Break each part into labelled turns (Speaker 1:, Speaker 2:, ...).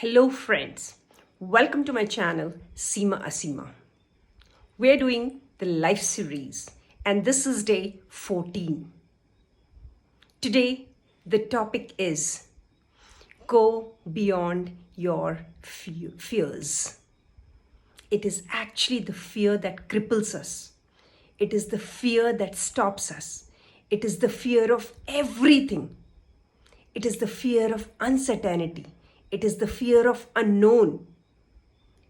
Speaker 1: Hello friends, welcome to my channel Seema Asima. We're doing the life series and this is day 14. Today the topic is go beyond your fears. It is actually the fear that cripples us. It is the fear that stops us. It is the fear of everything. It is the fear of uncertainty. It is the fear of unknown.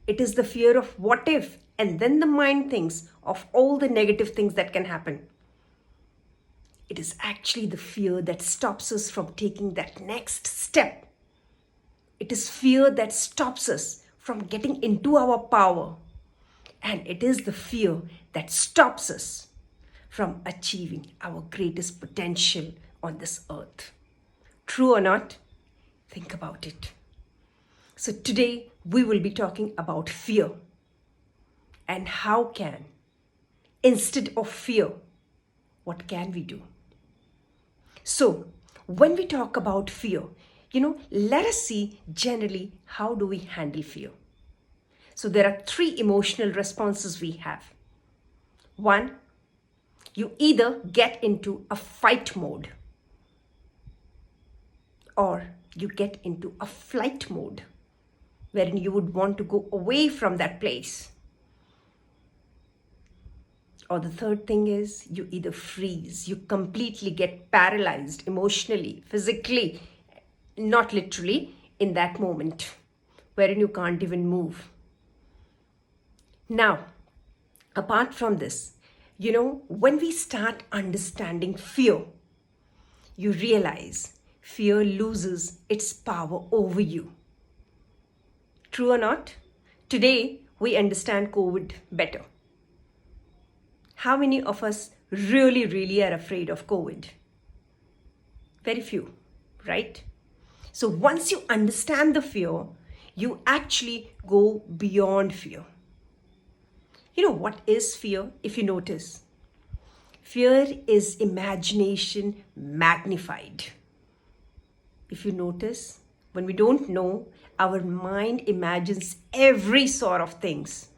Speaker 1: It is the fear of what if, and then the mind thinks of all the negative things that can happen. It is actually the fear that stops us from taking that next step. It is fear that stops us from getting into our power. And it is the fear that stops us from achieving our greatest potential on this earth. True or not? Think about it. So today we will be talking about fear and how can, instead of fear, what can we do? So when we talk about fear, let us see generally how do we handle fear. So there are three emotional responses we have. One, you either get into a fight mode or you get into a flight mode, wherein you would want to go away from that place. Or the third thing is you either freeze, you completely get paralyzed emotionally, physically, not literally, in that moment, wherein you can't even move. Now, apart from this, when we start understanding fear, you realize fear loses its power over you. True or not? Today, we understand COVID better. How many of us really are afraid of COVID? Very few, right? So once you understand the fear, you actually go beyond fear. What is fear? If you notice, fear is imagination magnified. If you notice, when we don't know, our mind imagines every sort of things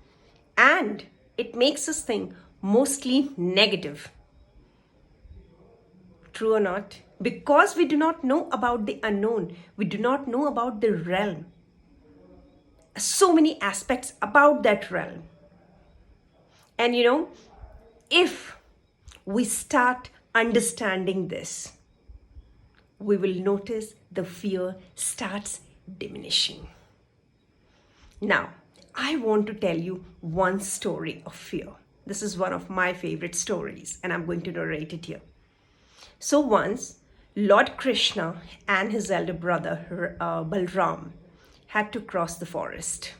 Speaker 1: and it makes us think mostly negative. True or not? Because we do not know about the unknown, we do not know about the realm. So many aspects about that realm. And if we start understanding this, we will notice the fear starts diminishing. Now, I want to tell you one story of fear. This is one of my favorite stories, and I'm going to narrate it here. So once, Lord Krishna and his elder brother, Balram, had to cross the forest.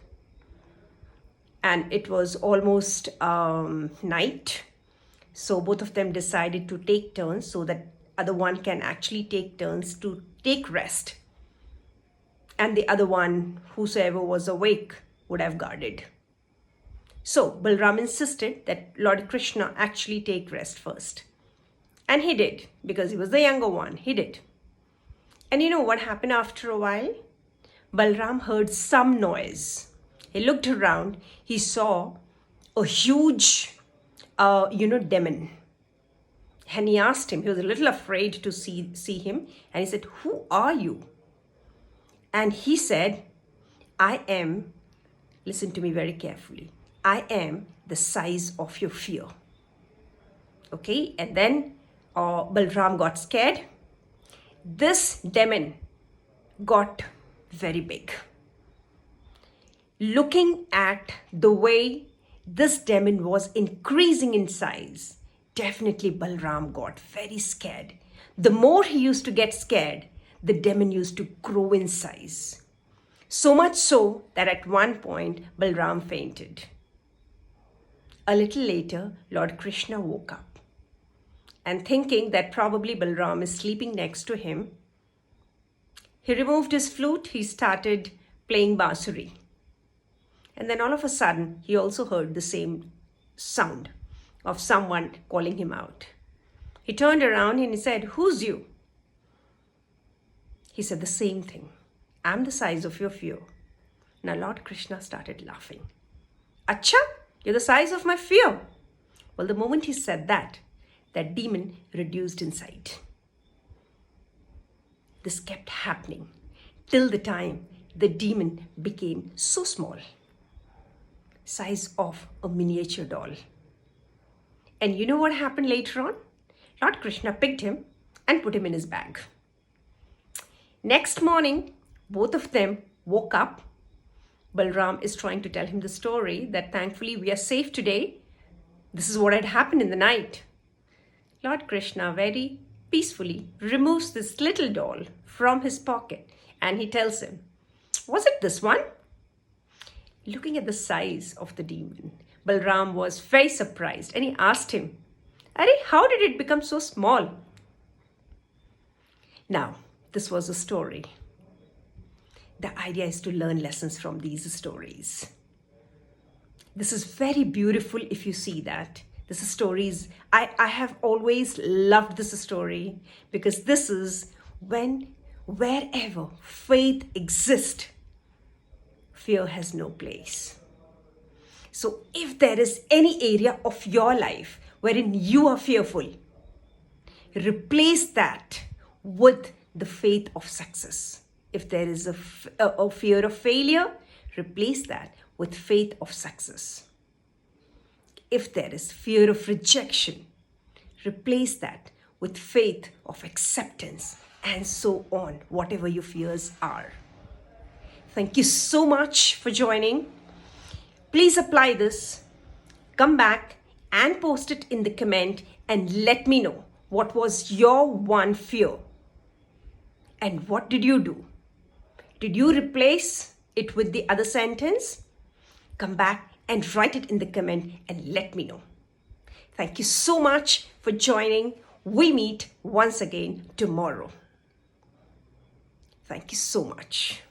Speaker 1: And it was almost night. So both of them decided to take turns so that other one can actually take turns to take rest. And the other one, whosoever was awake, would have guarded. So Balram insisted that Lord Krishna actually take rest first. And he did, because he was the younger one, he did. And what happened after a while? Balram heard some noise. He looked around, he saw a huge, demon. And he asked him, he was a little afraid to see him. And he said, "Who are you?" And he said, "I am," listen to me very carefully, "I am the size of your fear." Okay, and then Balram got scared. This demon got very big. Looking at the way this demon was increasing in size, definitely Balram got very scared. The more he used to get scared, the demon used to grow in size. So much so that at one point, Balram fainted. A little later, Lord Krishna woke up. And thinking that probably Balram is sleeping next to him, he removed his flute, he started playing bansuri. And then all of a sudden, he also heard the same sound of someone calling him out. He turned around and he said, "Who's you?" He said the same thing. "I'm the size of your fear." Now Lord Krishna started laughing. Acha, you're the size of my fear. Well, the moment he said that, that demon reduced inside. This kept happening till the time the demon became so small, size of a miniature doll. And you know what happened later on? Lord Krishna picked him and put him in his bag. Next morning, both of them woke up. Balram is trying to tell him the story that thankfully we are safe today. This is what had happened in the night. Lord Krishna very peacefully removes this little doll from his pocket and he tells him, was it this one? Looking at the size of the demon, Balram was very surprised and he asked him, Are, how did it become so small? Now, this was a story. The idea is to learn lessons from these stories. This is very beautiful if you see that. This is stories. I have always loved this story because this is when, wherever faith exists, fear has no place. So if there is any area of your life wherein you are fearful, replace that with the faith of success. If there is a fear of failure, replace that with faith of success. If there is fear of rejection, replace that with faith of acceptance, and so on, whatever your fears are. Thank you so much for joining. Please apply this. Come back and post it in the comment and let me know what was your one fear and what did you do? Did you replace it with the other sentence? Come back and write it in the comment and let me know. Thank you so much for joining. We meet once again tomorrow. Thank you so much.